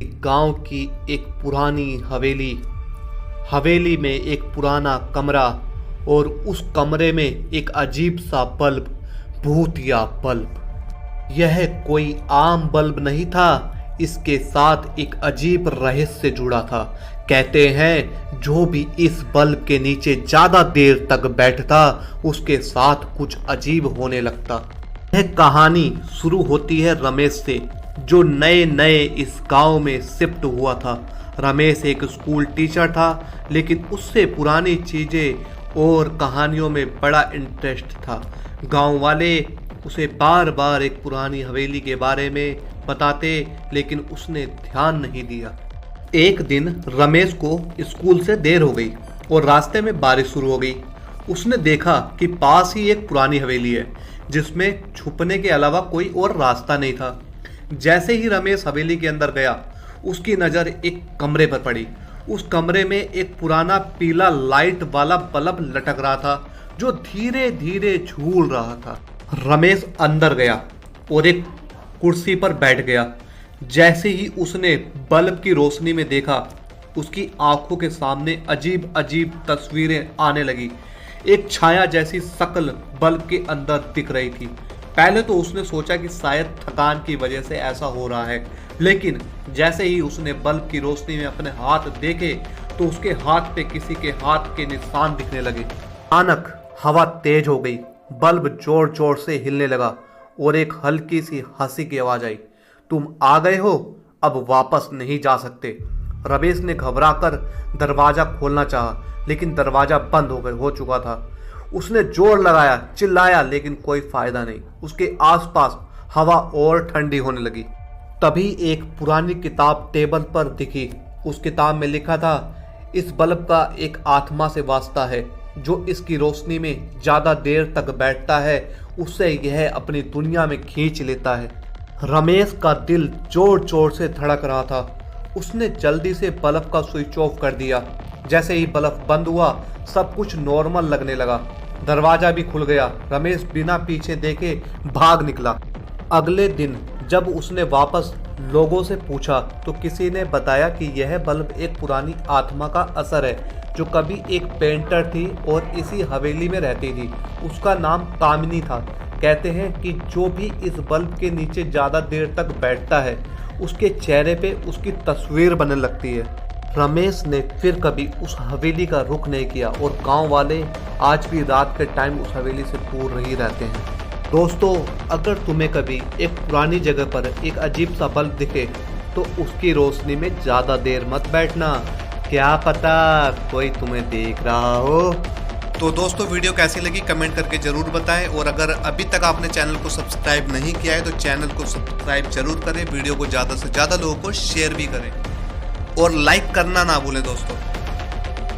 गांव की एक पुरानी हवेली में एक पुराना कमरा और उस कमरे में एक अजीब सा बल्ब, भूतिया बल्ब। यह कोई आम बल्ब नहीं था, इसके साथ एक अजीब रहस्य जुड़ा था। कहते हैं जो भी इस बल्ब के नीचे ज्यादा देर तक बैठता उसके साथ कुछ अजीब होने लगता। यह कहानी शुरू होती है रमेश से, जो नए नए इस गांव में शिफ्ट हुआ था। रमेश एक स्कूल टीचर था, लेकिन उससे पुरानी चीजें और कहानियों में बड़ा इंटरेस्ट था। गांव वाले उसे बार बार एक पुरानी हवेली के बारे में बताते, लेकिन उसने ध्यान नहीं दिया। एक दिन रमेश को स्कूल से देर हो गई और रास्ते में बारिश शुरू हो गई। उसने देखा कि पास ही एक पुरानी हवेली है, जिसमें छुपने के अलावा कोई और रास्ता नहीं था। जैसे ही रमेश हवेली के अंदर गया, उसकी नज़र एक कमरे पर पड़ी। उस कमरे में एक पुराना पीला लाइट वाला बल्ब लटक रहा था, जो धीरे धीरे झूल रहा था। रमेश अंदर गया और एक कुर्सी पर बैठ गया। जैसे ही उसने बल्ब की रोशनी में देखा, उसकी आंखों के सामने अजीब अजीब तस्वीरें आने लगी। एक छाया जैसी शक्ल बल्ब के अंदर दिख रही थी। पहले तो उसने सोचा कि शायद थकान की वजह से ऐसा हो रहा है, लेकिन जैसे ही उसने बल्ब की रोशनी में अपने हाथ देखे तो उसके हाथ पे किसी के हाथ के निशान दिखने लगे। अचानक हवा तेज हो गई, बल्ब जोर जोर से हिलने लगा और एक हल्की सी हंसी की आवाज आई। तुम आ गए हो, अब वापस नहीं जा सकते। रमेश ने घबराकर दरवाजा खोलना चाहा, लेकिन दरवाजा बंद हो चुका था। उसने जोर लगाया, चिल्लाया, लेकिन कोई फायदा नहीं। उसके आसपास हवा और ठंडी होने लगी। तभी एक पुरानी किताब टेबल पर दिखी। उस किताब में लिखा था, इस बल्ब का एक आत्मा से वास्ता है, जो इसकी रोशनी में ज्यादा देर तक बैठता है उससे यह अपनी दुनिया में खींच लेता है। रमेश का दिल जोर जोर से धड़क रहा था। उसने जल्दी से बल्ब का स्विच ऑफ कर दिया। जैसे ही बल्ब बंद हुआ, सब कुछ नॉर्मल लगने लगा। दरवाजा भी खुल गया। रमेश बिना पीछे देखे भाग निकला। अगले दिन जब उसने वापस लोगों से पूछा तो किसी ने बताया कि यह बल्ब एक पुरानी आत्मा का असर है, जो कभी एक पेंटर थी और इसी हवेली में रहती थी। उसका नाम कामिनी था। कहते हैं कि जो भी इस बल्ब के नीचे ज़्यादा देर तक बैठता है, उसके चेहरे पे उसकी तस्वीर बनने लगती है। रमेश ने फिर कभी उस हवेली का रुख नहीं किया और गांव वाले आज भी रात के टाइम उस हवेली से दूर नहीं रहते हैं। दोस्तों, अगर तुम्हें कभी एक पुरानी जगह पर एक अजीब सा बल्ब दिखे तो उसकी रोशनी में ज़्यादा देर मत बैठना, क्या पता कोई तुम्हें देख रहा हो। तो दोस्तों, वीडियो कैसी लगी कमेंट करके ज़रूर बताएं, और अगर अभी तक आपने चैनल को सब्सक्राइब नहीं किया है तो चैनल को सब्सक्राइब जरूर करें। वीडियो को ज़्यादा से ज़्यादा लोगों को शेयर भी करें और लाइक करना ना भूलें दोस्तों।